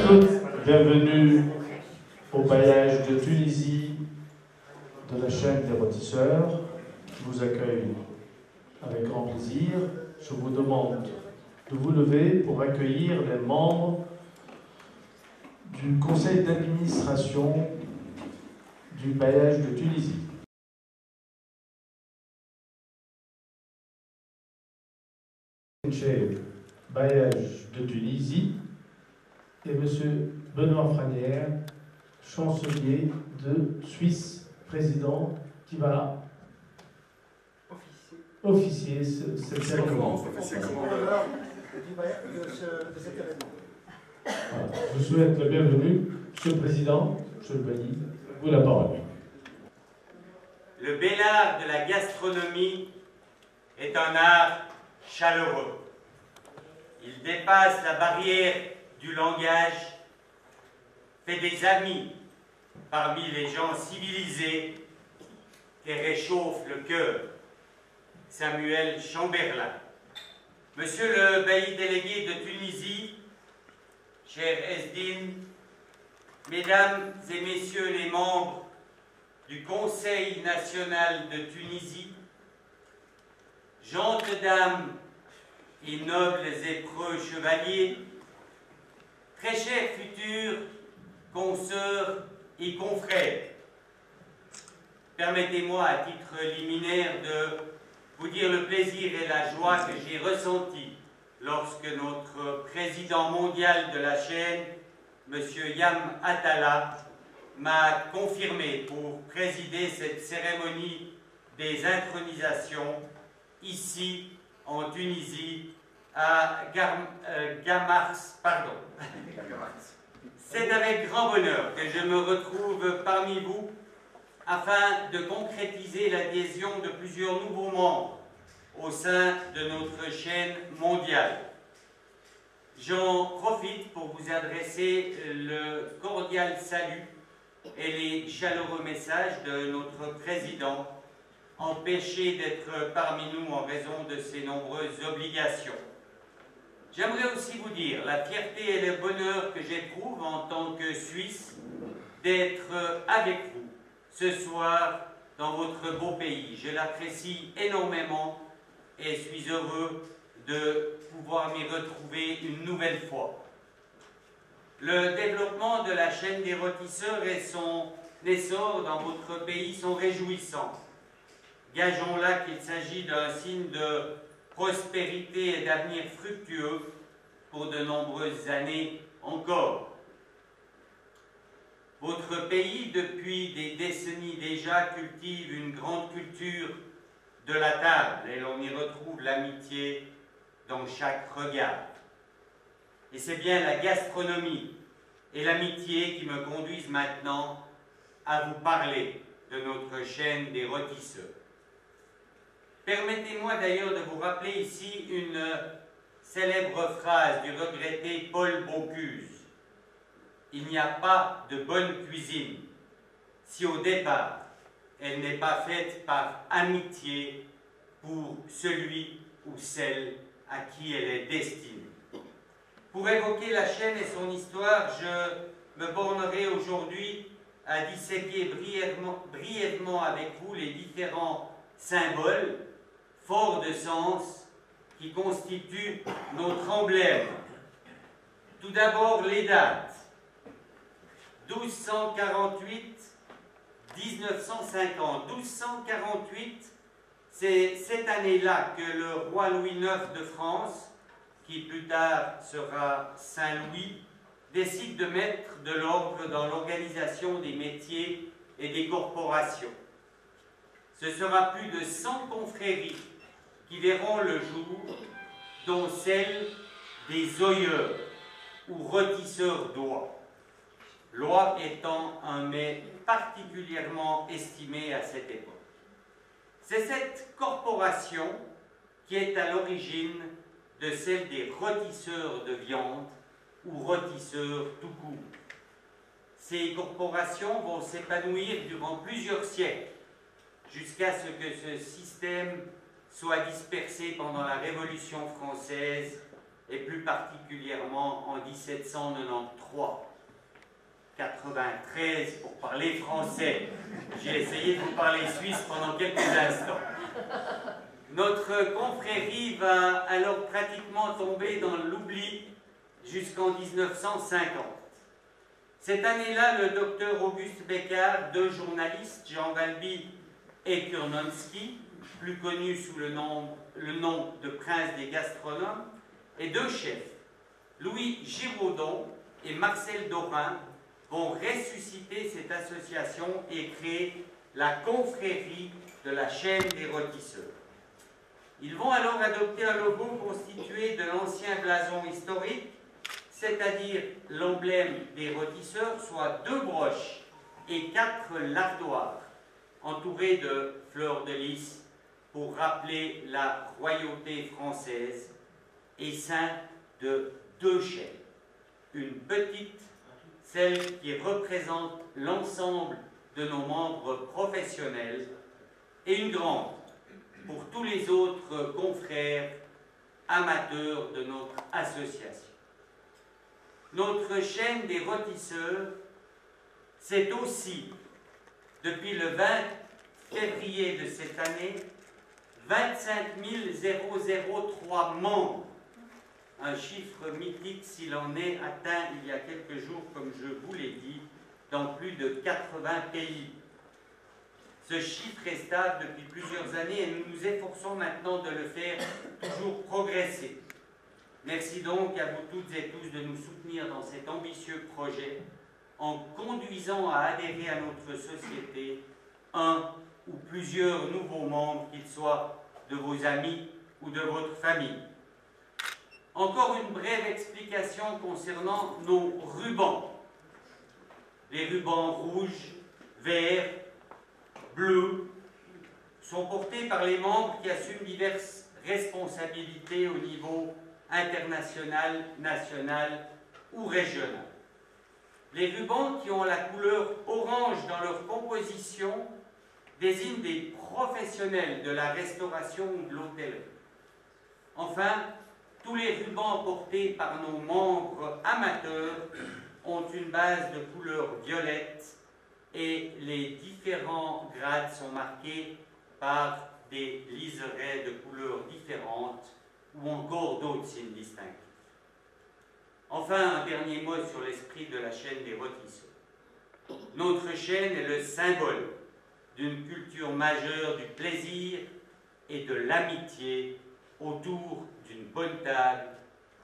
toutes, bienvenue au bailliage de Tunisie de la chaîne des rôtisseurs. Je vous accueille avec grand plaisir. Je vous demande de vous lever pour accueillir les membres du conseil d'administration du bailliage de Tunisie. Chez bailliage de Tunisie et M. Benoît Franière, chancelier de Suisse, président, qui va officier cette cérémonie. Voilà. Je vous souhaite la bienvenue, Monsieur le Président, Monsieur le bailli, vous la parole. Le bel art de la gastronomie est un art chaleureux. Il dépasse la barrière du langage, fait des amis parmi les gens civilisés et réchauffe le cœur. Samuel Chamberlain. Monsieur le bailli délégué de Tunisie, cher Esdine, Mesdames et Messieurs les membres du Conseil national de Tunisie, gentes dames et nobles et preux chevaliers, très chers futurs consoeurs et confrères, permettez-moi à titre liminaire de vous dire le plaisir et la joie que j'ai ressenti lorsque notre président mondial de la chaîne, M. Yam Atala, m'a confirmé pour présider cette cérémonie des intronisations ici en Tunisie à Gamars. C'est avec grand bonheur que je me retrouve parmi vous afin de concrétiser l'adhésion de plusieurs nouveaux membres au sein de notre chaîne mondiale. J'en profite pour vous adresser le cordial salut et les chaleureux messages de notre président, empêché d'être parmi nous en raison de ses nombreuses obligations. J'aimerais aussi vous dire la fierté et le bonheur que j'éprouve en tant que Suisse d'être avec vous ce soir dans votre beau pays. Je l'apprécie énormément et suis heureux de pouvoir m'y retrouver une nouvelle fois. Le développement de la chaîne des rôtisseurs et son essor dans votre pays sont réjouissants. Gageons là qu'il s'agit d'un signe de prospérité et d'avenir fructueux pour de nombreuses années encore. Votre pays, depuis des décennies déjà, cultive une grande culture de la table et l'on y retrouve l'amitié dans chaque regard. Et c'est bien la gastronomie et l'amitié qui me conduisent maintenant à vous parler de notre chaîne des rôtisseurs. Permettez-moi d'ailleurs de vous rappeler ici une célèbre phrase du regretté Paul Bocuse. Il n'y a pas de bonne cuisine si au départ elle n'est pas faite par amitié pour celui ou celle à qui elle est destinée. Pour évoquer la chaîne et son histoire, je me bornerai aujourd'hui à disséquer brièvement avec vous les différents symboles forts de sens qui constituent notre emblème. Tout d'abord, les dates. 1248, 1950. 1248, c'est cette année-là que le roi Louis IX de France, qui plus tard sera Saint-Louis, décide de mettre de l'ordre dans l'organisation des métiers et des corporations. Ce sera plus de 100 confréries qui verront le jour, dont celle des oyeurs ou rôtisseurs d'oie. L'oie étant un mets particulièrement estimé à cette époque. C'est cette corporation qui est à l'origine de celle des rôtisseurs de viande ou rôtisseurs tout court. Ces corporations vont s'épanouir durant plusieurs siècles, jusqu'à ce que ce système soit dispersé pendant la Révolution française et plus particulièrement en 1793. 93 pour parler français. J'ai essayé de vous parler suisse pendant quelques instants. Notre confrérie va alors pratiquement tomber dans l'oubli jusqu'en 1950. Cette année-là, le docteur Auguste Beccard, deux journalistes, Jean Valby et Kurnonski, plus connus sous le nom de Prince des gastronomes, et deux chefs, Louis Giraudon et Marcel Dorin, vont ressusciter cette association et créer la confrérie de la chaîne des rôtisseurs. Ils vont alors adopter un logo constitué de l'ancien blason historique, c'est-à-dire l'emblème des rôtisseurs, soit 2 broches et 4 lardoirs, entourés de fleurs de lys pour rappeler la royauté française, et ceints de 2 chaînes. Une petite, celle qui représente l'ensemble de nos membres professionnels, et une grande pour tous les autres confrères amateurs de notre association. Notre chaîne des rôtisseurs, c'est aussi, depuis le 20 février de cette année, 25 003 membres, un chiffre mythique s'il en est atteint il y a quelques jours, comme je vous l'ai dit, dans plus de 80 pays. Ce chiffre est stable depuis plusieurs années et nous nous efforçons maintenant de le faire toujours progresser. Merci donc à vous toutes et tous de nous soutenir dans cet ambitieux projet en conduisant à adhérer à notre société un ou plusieurs nouveaux membres, qu'ils soient de vos amis ou de votre famille. Encore une brève explication concernant nos rubans. Les rubans rouges, verts, bleus sont portés par les membres qui assument diverses responsabilités au niveau international, national ou régional. Les rubans qui ont la couleur orange dans leur composition désignent des professionnels de la restauration ou de l'hôtellerie. Enfin, tous les rubans portés par nos membres amateurs ont une base de couleur violette et les différents grades sont marqués par des liserés de couleurs différentes ou encore d'autres signes distinctifs. Enfin, un dernier mot sur l'esprit de la chaîne des rôtisseurs. Notre chaîne est le symbole d'une culture majeure du plaisir et de l'amitié autour d'une bonne table,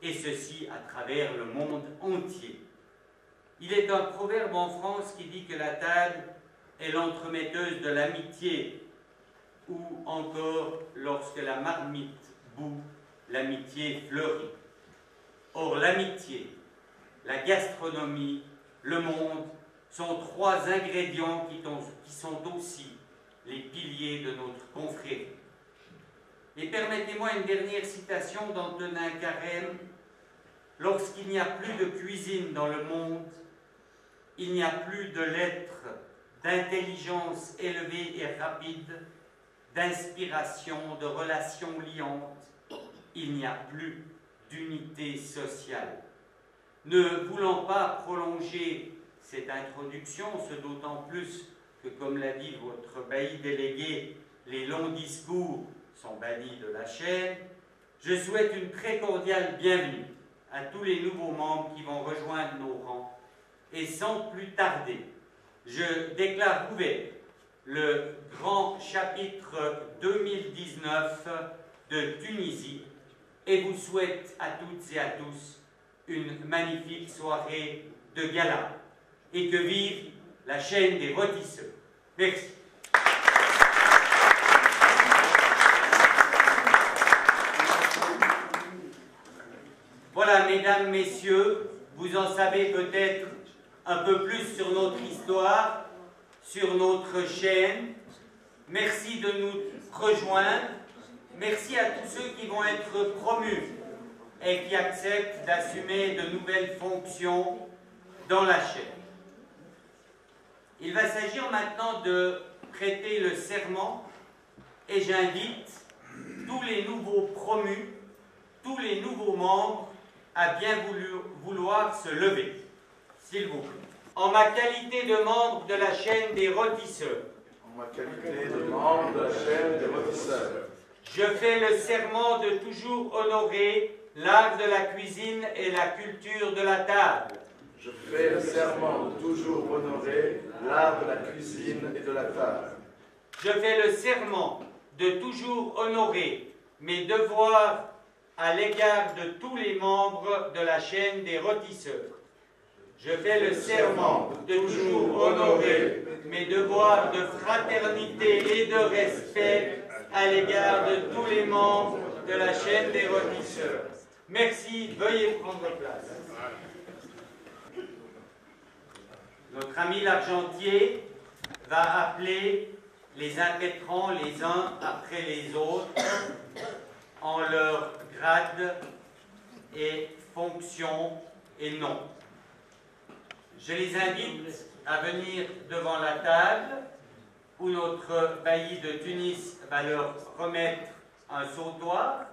et ceci à travers le monde entier. Il est un proverbe en France qui dit que la table est l'entremetteuse de l'amitié, ou encore, lorsque la marmite bout, l'amitié fleurit. Or, l'amitié, la gastronomie, le monde sont 3 ingrédients qui sont aussi les piliers de notre confrérie. Et permettez-moi une dernière citation d'Antonin Carême. Lorsqu'il n'y a plus de cuisine dans le monde, il n'y a plus de lettres, d'intelligence élevée et rapide, d'inspiration, de relations liantes, il n'y a plus d'unité sociale. Ne voulant pas prolonger cette introduction, ce d'autant plus que, comme l'a dit votre bailli délégué, les longs discours sont bannis de la chaîne, je souhaite une très cordiale bienvenue à tous les nouveaux membres qui vont rejoindre nos rangs. Et sans plus tarder, je déclare ouvert le grand chapitre 2019 de Tunisie et vous souhaite à toutes et à tous une magnifique soirée de gala. Et que vive la chaîne des rôtisseurs. Merci. Voilà, mesdames, messieurs, vous en savez peut-être un peu plus sur notre histoire, sur notre chaîne. Merci de nous rejoindre. Merci à tous ceux qui vont être promus et qui acceptent d'assumer de nouvelles fonctions dans la chaîne. Il va s'agir maintenant de prêter le serment et j'invite tous les nouveaux promus, tous les nouveaux membres à bien vouloir se lever, s'il vous plaît. En ma qualité de membre de la chaîne des rôtisseurs, je fais le serment de toujours honorer l'art de la cuisine et la culture de la table. Je fais le serment de toujours honorer l'art de la cuisine et de la table. Je fais le serment de toujours honorer mes devoirs à l'égard de tous les membres de la chaîne des rôtisseurs. Je fais le serment de toujours honorer mes devoirs de fraternité et de respect à l'égard de tous les membres de la chaîne des rôtisseurs. Merci, veuillez prendre place. Notre ami l'argentier va appeler les impétrants les uns après les autres en leur grade et fonction et nom. Je les invite à venir devant la table où notre bailli de Tunis va leur remettre un sautoir.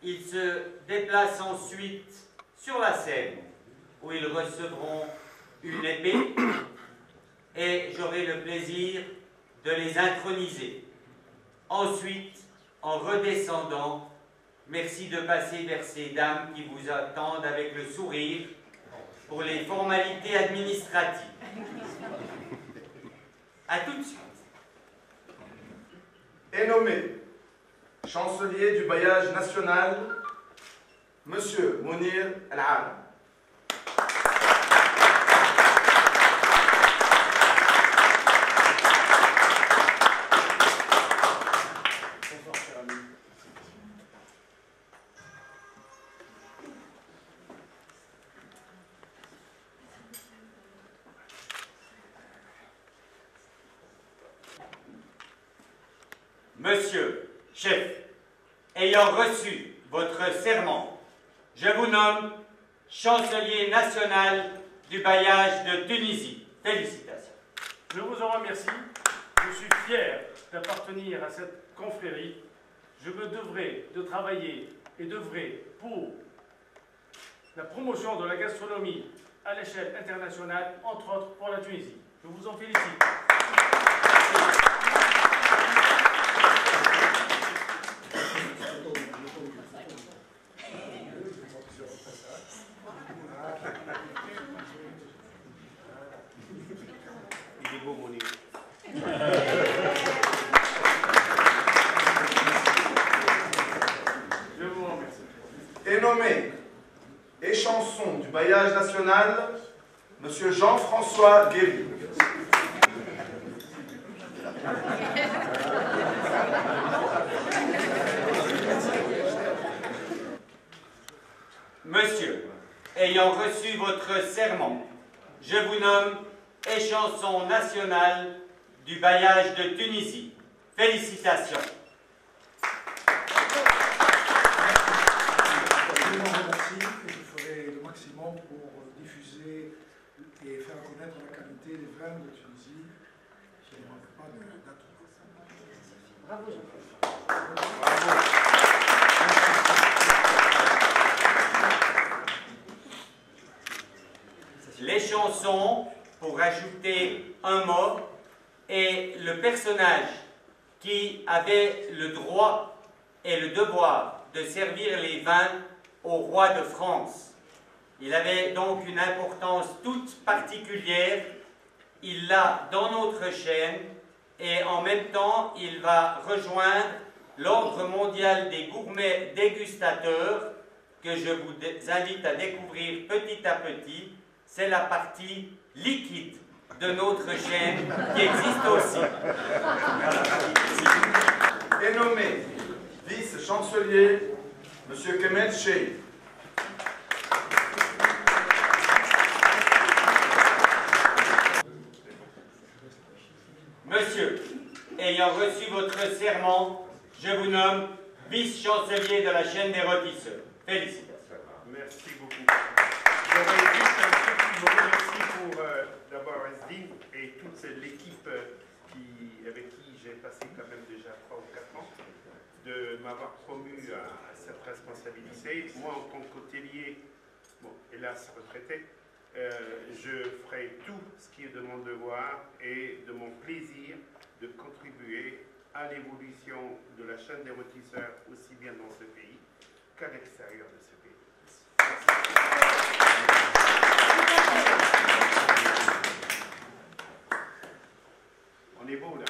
Ils se déplacent ensuite sur la scène où ils recevront une épée et j'aurai le plaisir de les introniser. Ensuite, en redescendant, merci de passer vers ces dames qui vous attendent avec le sourire pour les formalités administratives. À tout de suite. Est nommé chancelier du bailliage national, Monsieur Mounir El-Aram. Monsieur, chef, ayant reçu votre serment, je vous nomme chancelier national du bailliage de Tunisie. Félicitations. Je vous en remercie. Je suis fier d'appartenir à cette confrérie. Je me devrai de travailler et d'œuvrer pour la promotion de la gastronomie à l'échelle internationale, entre autres pour la Tunisie. Je vous en félicite. Il est beau, Mounir. Je vous remercie. Est nommé échanson du bailliage national, Monsieur Jean-François Guéry. Monsieur, ayant reçu votre serment, je vous nomme échanson national du bailliage de Tunisie. Félicitations. Je vous remercie et je ferai le maximum pour diffuser et faire connaître la qualité des vins de Tunisie. Je ne manque pas d'atout. Bravo Jean-Claude. Les chansons, pour ajouter un mot, est le personnage qui avait le droit et le devoir de servir les vins au roi de France. Il avait donc une importance toute particulière. Il l'a dans notre chaîne et en même temps, il va rejoindre l'Ordre mondial des gourmets dégustateurs que je vous invite à découvrir petit à petit. C'est la partie liquide de notre chaîne qui existe aussi. Est nommé vice-chancelier, Monsieur Kemet Cheikh. Monsieur, ayant reçu votre serment, je vous nomme vice-chancelier de la chaîne des rôtisseurs. Félicitations. Merci beaucoup. J'aurais juste un petit mot. Merci pour d'abord Asdin et toute l'équipe avec qui j'ai passé quand même déjà 3 ou 4 ans de m'avoir promu à cette responsabilité. Moi, en tant qu'hôtelier, bon, hélas retraité, je ferai tout ce qui est de mon devoir et de mon plaisir de contribuer à l'évolution de la chaîne des rôtisseurs, aussi bien dans ce pays qu'à l'extérieur de ce pays. On est beau là.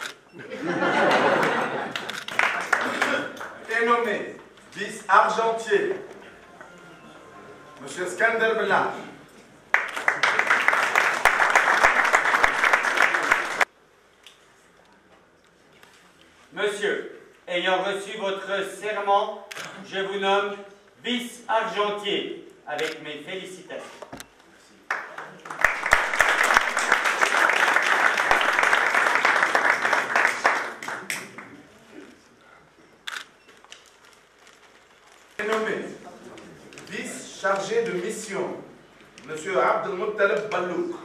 Est nommé vice-argentier Monsieur Skander Bella. Monsieur, ayant reçu votre serment, je vous nomme vice-argentier, avec mes félicitations. Est nommé vice-chargé de mission Monsieur Abdelmuttalib Ballouk.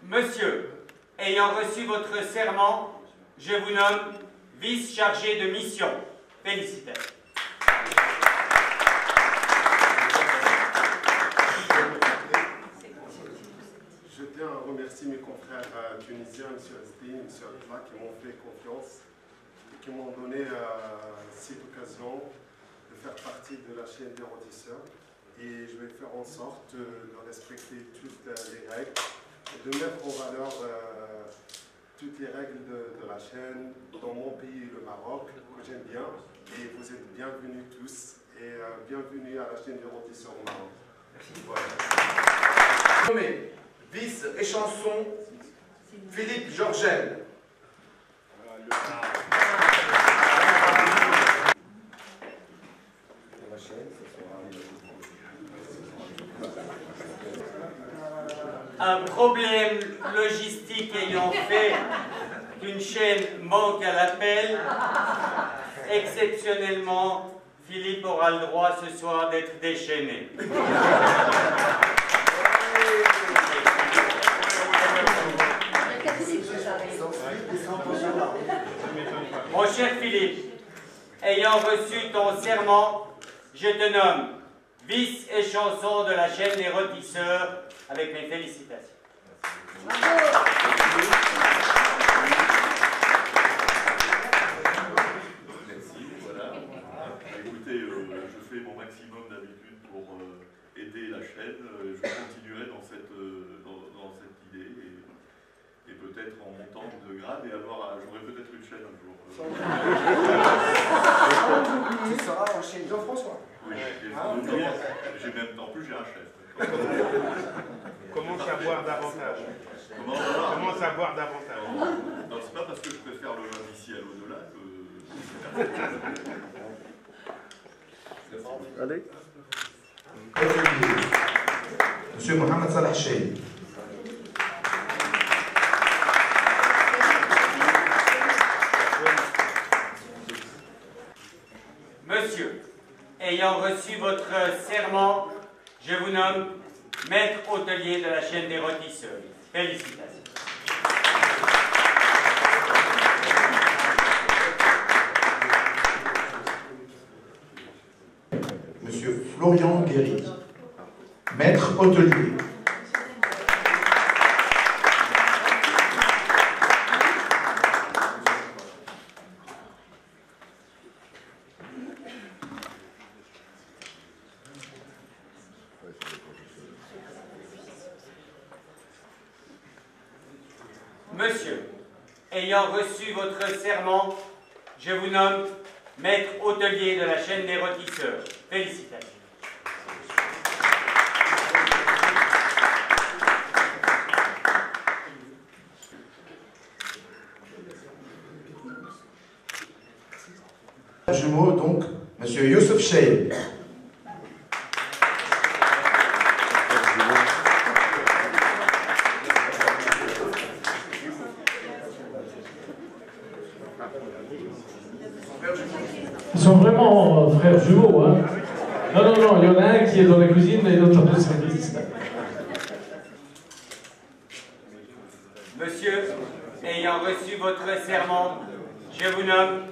Monsieur, ayant reçu votre serment, je vous nomme vice-chargé de mission. Félicitations. Je tiens à remercier mes confrères tunisiens, M. Asdi, M. Alfa, qui m'ont fait confiance et qui m'ont donné cette occasion de faire partie de la chaîne des rôtisseurs. Et je vais faire en sorte de respecter toutes les règles et de mettre en valeur toutes les règles de la chaîne dans mon pays, le Maroc, que j'aime bien. Et vous êtes bienvenus tous et bienvenue à la chaîne des rôtisseurs au Maroc. Voilà. Nommé vice-échanson Philippe Georgel. Un problème logistique ayant fait qu'une chaîne manque à l'appel, exceptionnellement, Philippe aura le droit ce soir d'être déchaîné. Mon cher Philippe, ayant reçu ton serment, je te nomme vice-échanson de la chaîne des rôtisseurs, avec mes félicitations. Merci, voilà. Écoutez, je fais mon maximum d'habitude pour aider la chaîne. Je continuerai dans cette idée et peut-être en montant de grade et j'aurai peut-être une chaîne un jour. Tu seras en chaîne Jean-François. Oui, j'ai même, en plus j'ai un chef. Comment savoir davantage? Comment savoir davantage? Non, c'est pas parce que je préfère le vin d'ici à l'au-delà que... Allez. Monsieur Mohamed Salah Cheikh. Monsieur, ayant reçu votre serment, je vous nomme maître hôtelier de la chaîne des rôtisseurs. Félicitations. Monsieur Florian Guéry, maître hôtelier. Monsieur, ayant reçu votre serment, je vous nomme maître hôtelier de la chaîne des rôtisseurs. Félicitations. Jumeau, donc, Monsieur Youssef Cheikh. Ils sont vraiment frères jumeaux, hein. Non, non, non, il y en a un qui est dans la cuisine et l'autre dans le service. ayant reçu votre serment, je vous nomme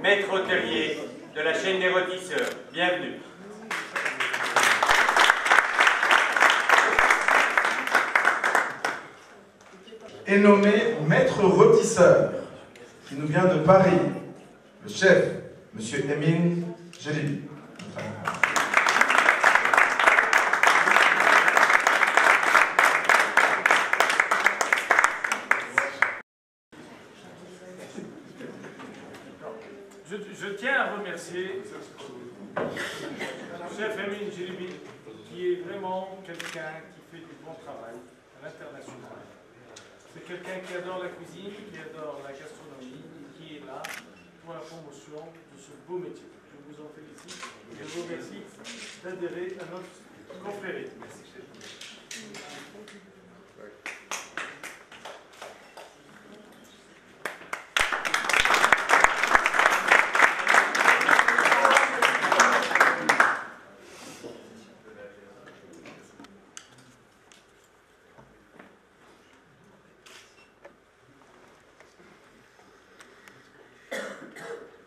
maître hôtelier de la chaîne des rôtisseurs. Bienvenue. Est nommé maître rôtisseur, qui nous vient de Paris, le chef, M. Emin Jelibi. Je tiens à remercier le chef Emin Jelibi, qui est vraiment quelqu'un qui fait du bon travail à l'international. C'est quelqu'un qui adore la cuisine, qui adore la gastronomie et qui est là pour la promotion de ce beau métier. Je vous en félicite et je vous remercie d'adhérer à notre confrérie. Merci.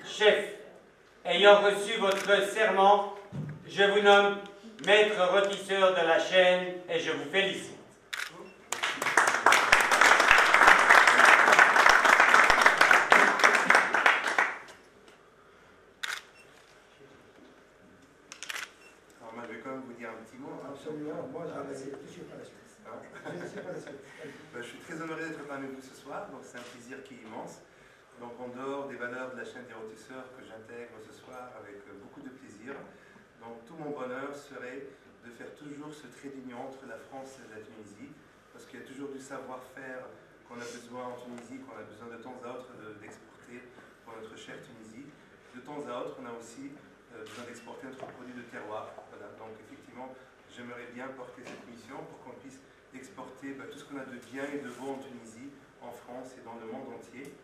Chef, ayant reçu votre serment, je vous nomme maître rôtisseur de la chaîne et je vous félicite. Alors moi je vais quand même vous dire un petit mot. Absolument, moi je ne suis pas la suite. Je ne sais pas la suite. Je suis très honoré d'être parmi vous ce soir, donc c'est un plaisir qui est immense. Donc en dehors des valeurs de la chaîne des rôtisseurs que j'intègre ce soir avec beaucoup de plaisir, donc tout mon bonheur serait de faire toujours ce trait d'union entre la France et la Tunisie, parce qu'il y a toujours du savoir-faire qu'on a besoin en Tunisie, qu'on a besoin de temps à autre d'exporter pour notre chère Tunisie. De temps à autre, on a aussi besoin d'exporter notre produit de terroir. Voilà. Donc effectivement, j'aimerais bien porter cette mission pour qu'on puisse exporter tout ce qu'on a de bien et de beau en Tunisie, en France et dans le monde entier.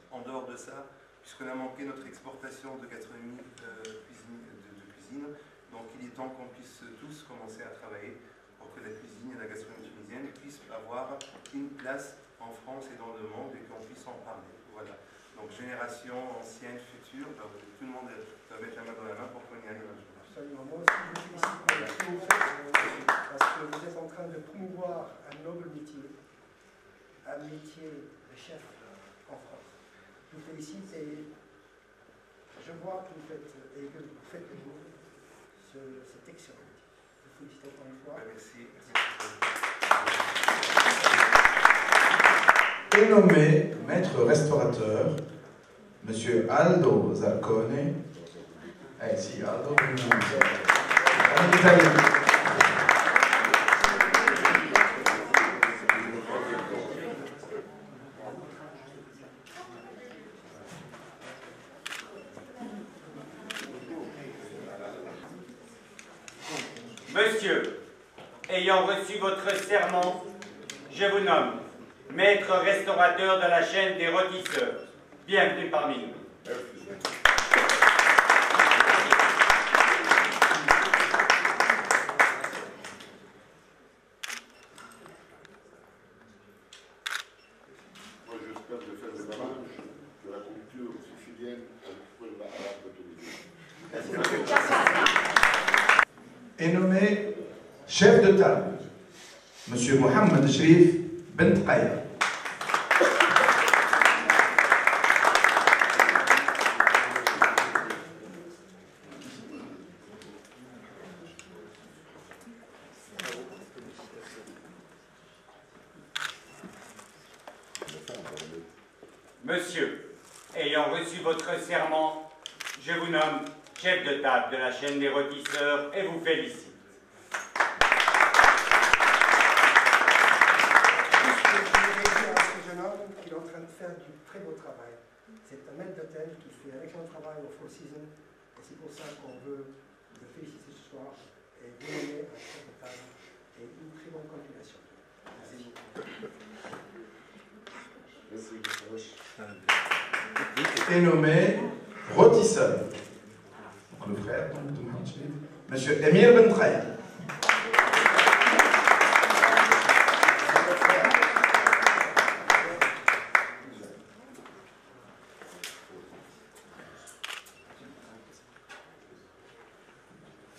En dehors de ça, puisqu'on a manqué notre exportation de gastronomie de cuisine, donc il est temps qu'on puisse tous commencer à travailler pour que la cuisine et la gastronomie tunisienne puissent avoir une place en France et dans le monde et qu'on puisse en parler. Voilà. Donc génération ancienne, future, tout le monde doit mettre la main dans la main pour qu'on y arrive un jour. Absolument. Moi aussi, je vous félicite pour ce que vous faites, parce que vous êtes en train de promouvoir un noble métier, un métier de chef en France. Je vous félicite et je vois que vous faites, et que vous faites de vous cet excellent métier. Je vous félicite encore une fois. Merci. Est nommé maître restaurateur, M. Aldo Zarcone. Eh si, Aldo, en italien. Monsieur, ayant reçu votre serment, je vous nomme maître restaurateur de la chaîne des rôtisseurs. Bienvenue parmi nous. Moi, j'espère de faire le mélange de la culture sicilienne au peuple arabe de Tunisie. Est nommé chef de table, M. Mohamed Shrif Bent Qaïa. Monsieur, ayant reçu votre serment, je vous nomme chef de table de la chaîne des rôtisseurs et vous félicite. Il est en train de faire du très beau travail. C'est un maître d'hôtel qui fait un excellent travail au Four Seasons et c'est pour ça qu'on veut le féliciter ce soir et vous donner un chef de table et une très bonne continuation. Est nommé rôtisseur. Donc le frère donc, de Mohamed Shrif, M. Emir Bent Qaïa.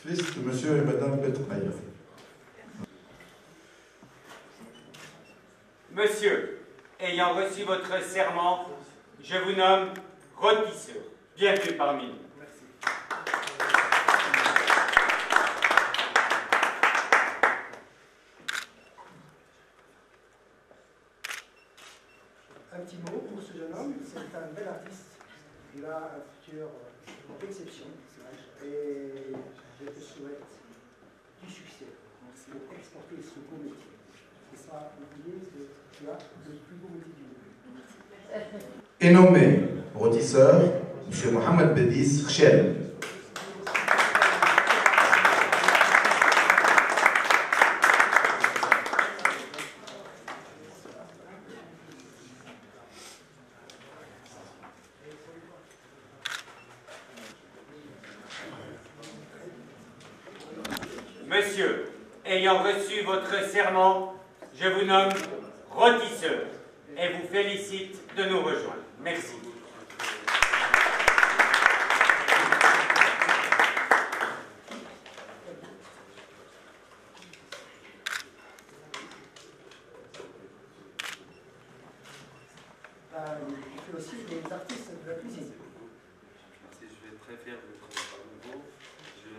fils de monsieur et madame Betmaïr. Monsieur, ayant reçu votre serment, je vous nomme rôtisseur. Bienvenue parmi nous. Un petit mot pour ce jeune homme, c'est un bel artiste. Il a un futur d'exception. Et je te souhaite du succès pour exporter ce beau métier. Et ça, oubliez que tu as le plus beau métier du monde. Est nommé rôtisseur M. Mohamed Bedis Khchel. Monsieur, ayant reçu votre serment, je vous nomme rôtisseur et vous félicite de nous rejoindre. Merci. Il fait aussi des artistes de la cuisine. Si je vais être très fier de votre nouveau, je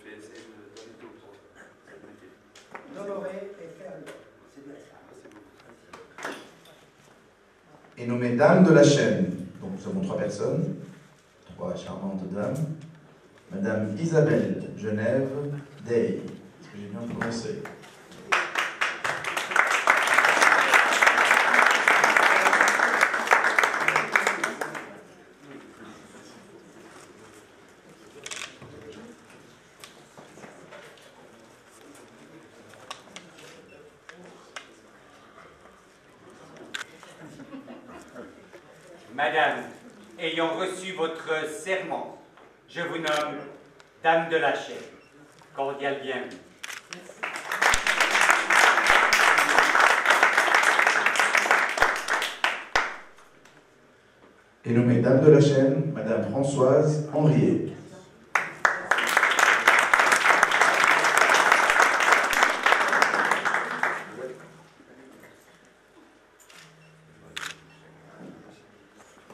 vais essayer de donner tout pour cette métier. D'honorer et faire le. C'est bien ça. Merci beaucoup. Est nommée dame de la chaîne. Donc nous avons 3 personnes, 3 charmantes dames. Madame Isabelle Genève Day. Est-ce que j'ai bien prononcé? Madame, ayant reçu votre serment, je vous nomme Dame de la chaîne. Cordial bienvenue. Est nommée dame de la chaîne, Madame Françoise Henriet.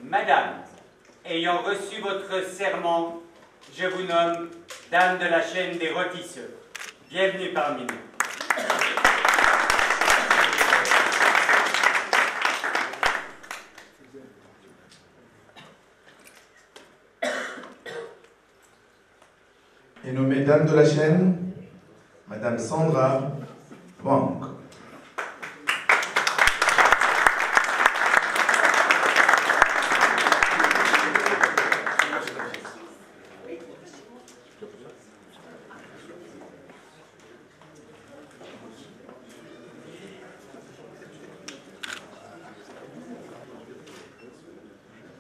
Madame, ayant reçu votre serment, je vous nomme Dame de la chaîne des rôtisseurs. Bienvenue parmi nous. Est nommée dame de la chaîne, Madame Sandra Wang.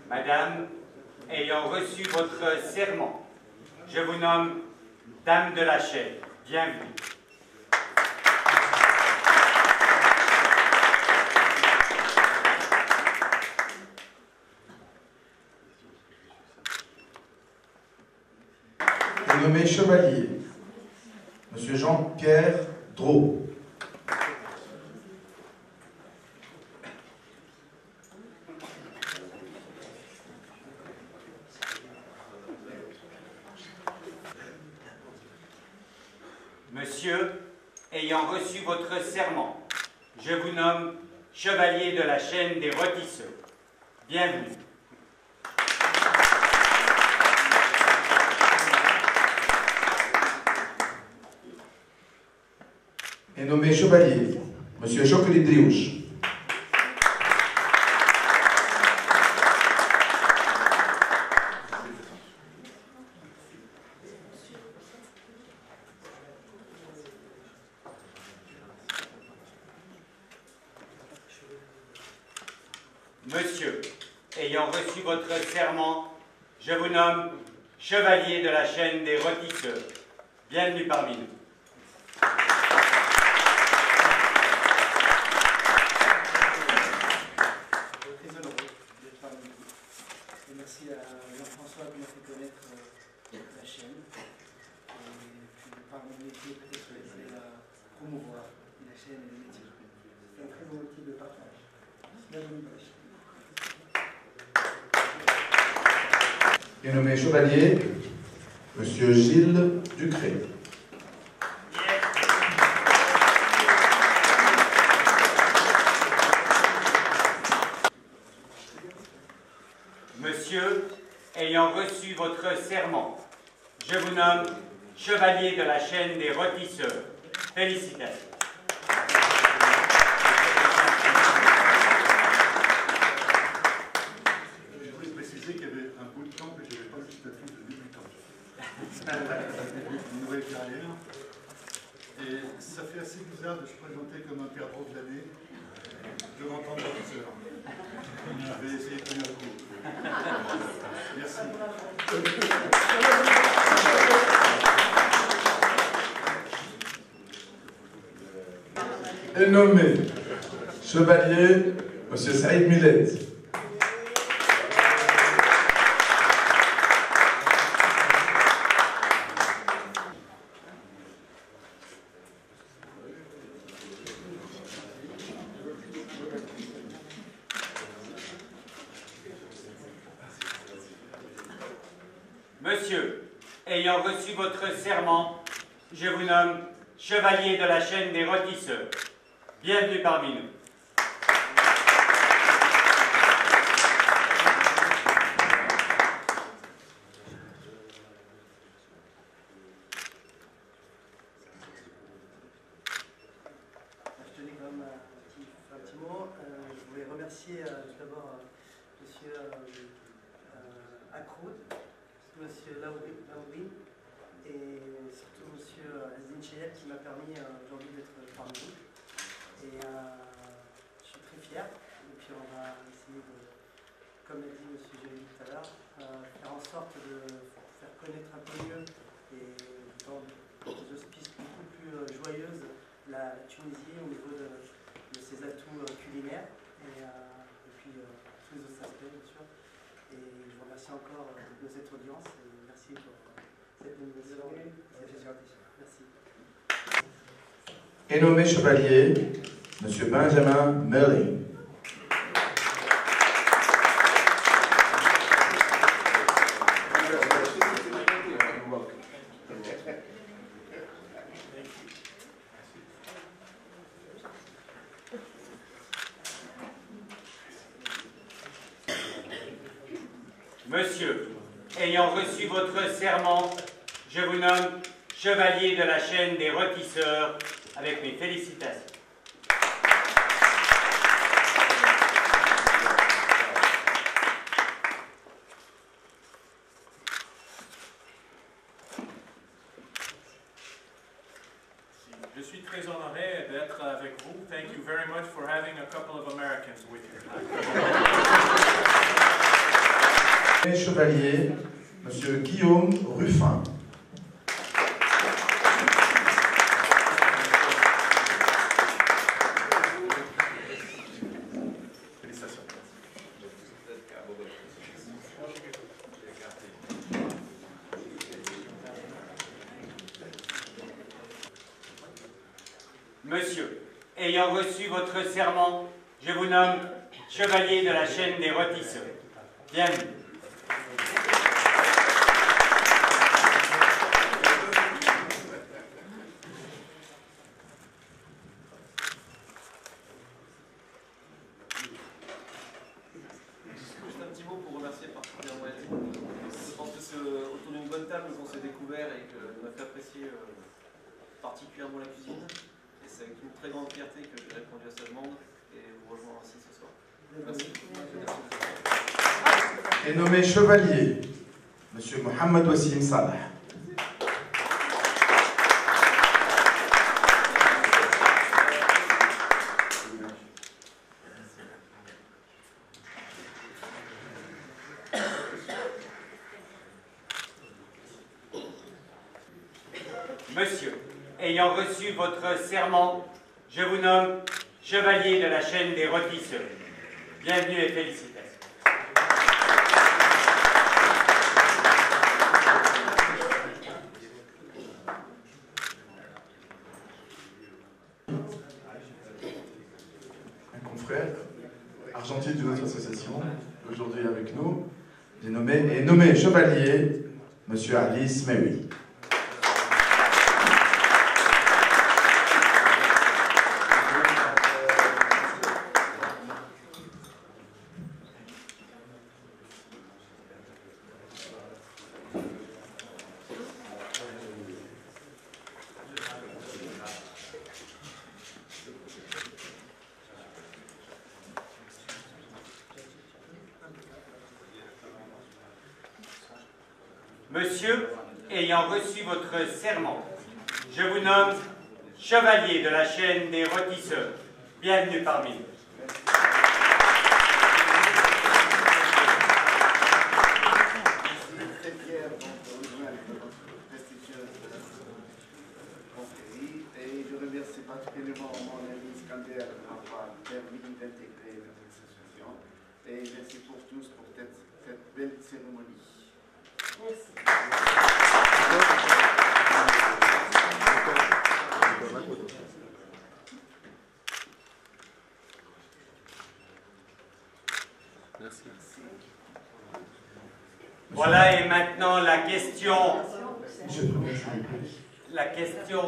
Madame, ayant reçu votre serment, je vous nomme Dame de la chaîne. Bienvenue. Est nommé chevalier, Monsieur Jean-Pierre Drault. Monsieur, ayant reçu votre serment, je vous nomme Chevalier de la chaîne des rôtisseurs. Bienvenue. Est nommé chevalier, Monsieur Chokri Driouche. Monsieur, ayant reçu votre serment, je vous nomme Chevalier de la chaîne des rôtisseurs. Bienvenue parmi nous. Très honoré d'être parmi nous. Et merci à Jean-François qui m'a fait connaître la chaîne. Et promouvoir la chaîne et le métier. C'est un très bon outil de partage. Bienvenue dans la chaîne. Et nommé chevalier, Monsieur Gilles Ducré. Monsieur, ayant reçu votre serment, je vous nomme chevalier de la chaîne des rôtisseurs. Félicitations. Je voulais préciser qu'il y avait un bout de temps que je n'avais pas le statut de débutant. Une nouvelle carrière. Et ça fait assez bizarre de se présenter comme un perdreau de l'année devant tant de rôtisseurs. Je vais essayer de tenir le coup. Merci. Et nommé chevalier, Monsieur Saïd Millet. Monsieur, ayant reçu votre serment, je vous nomme chevalier de la chaîne des rôtisseurs. Bienvenue parmi nous. Je tenais quand même un petit mot. Je voulais remercier tout d'abord Monsieur Akroud, Monsieur Laoui et surtout Monsieur Azdin Cheyet qui m'a permis aujourd'hui d'être parmi vous. Et je suis très fier. Et puis on va essayer de, comme l'a dit Monsieur Gély tout à l'heure, faire en sorte de faire connaître un peu mieux et dans des auspices beaucoup plus joyeuses la Tunisie au niveau de ses atouts culinaires et puis tous les autres aspects bien sûr. Et je vous remercie encore de cette audience et merci pour cette nomination et cette présentation. Merci. Et nommé chevalier, Monsieur Benjamin Merling. Monsieur, ayant reçu votre serment, je vous nomme chevalier de la chaîne des rôtisseurs avec mes félicitations. Je suis très honoré d'être avec vous. Thank you very much for having a couple of Americans with you. Et chevalier, Monsieur Guillaume Ruffin. Monsieur, ayant reçu votre serment, je vous nomme chevalier de la chaîne des rôtisseurs. Bienvenue. Juste un petit mot pour remercier particulièrement Edine. Je pense que c'est autour d'une bonne table qu'on s'est découvert et qu'on a fait apprécier particulièrement la cuisine. Et c'est avec une très grande fierté que j'ai répondu à sa demande et vous rejoindre ainsi ce soir. Merci. Et nommé chevalier, Monsieur Mohamed Wassim Salah. Monsieur, ayant reçu votre serment, je vous nomme chevalier de la chaîne des rôtisseurs. Bienvenue et félicitations. frère, argentier d'une autre association, aujourd'hui avec nous, est nommé chevalier, M. Alice Mary. Monsieur, ayant reçu votre serment, je vous nomme chevalier de la chaîne des rôtisseurs. Bienvenue parmi nous. Je suis très fier de rejoindre votre prestigieuse confrérie et je remercie particulièrement mon ami Iskander de m'avoir permis d'intégrer notre association et merci pour tous pour cette belle cérémonie. Merci. Voilà, et maintenant la question. La question.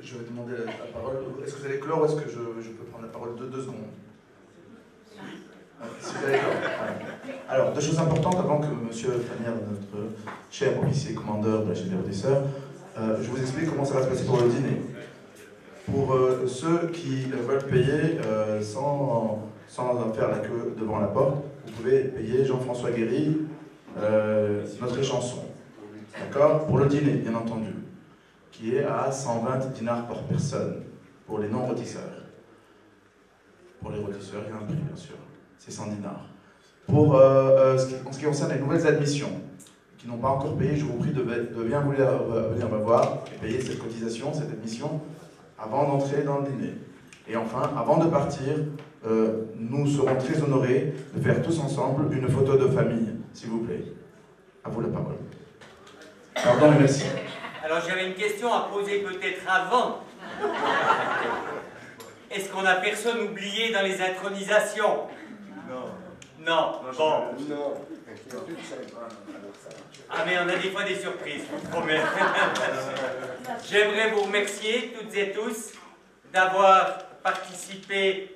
Je vais demander la parole. Est-ce que vous allez clore ou est-ce que je peux prendre la parole de 2 secondes? Si vous allez clore. Ouais. Alors, 2 choses importantes avant que M. Fanière, notre cher officier commandeur de la chaîne des rôtisseurs, je vous explique comment ça va se passer pour le dîner. Pour ceux qui veulent payer sans faire la queue devant la porte, vous pouvez payer Jean-François Guéry, notre échanson. D'accord? Pour le dîner, bien entendu, qui est à 120 dinars par personne, pour les non-rôtisseurs. Pour les rôtisseurs, il y a un prix, bien sûr. C'est 100 dinars. Pour en ce qui concerne les nouvelles admissions, qui n'ont pas encore payé, je vous prie de bien vouloir venir me voir et payer cette cotisation, cette admission, avant d'entrer dans le dîner. Et enfin, avant de partir, nous serons très honorés de faire tous ensemble une photo de famille, s'il vous plaît. À vous la parole. Pardon et merci. Alors j'avais une question à poser peut-être avant. Est-ce qu'on a personne oublié dans les intronisations? Non. Bon. Non. Ah mais on a des fois des surprises, je vous promets. J'aimerais vous remercier toutes et tous d'avoir participé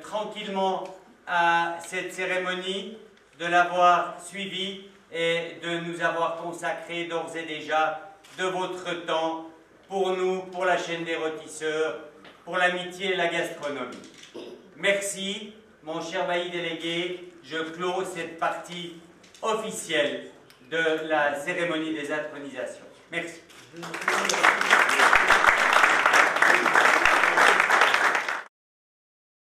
tranquillement à cette cérémonie, de l'avoir suivie et de nous avoir consacré d'ores et déjà de votre temps pour nous, pour la chaîne des rôtisseurs, pour l'amitié et la gastronomie. Merci, mon cher bailli délégué. Je clôt cette partie officielle de la cérémonie des intronisations. Merci.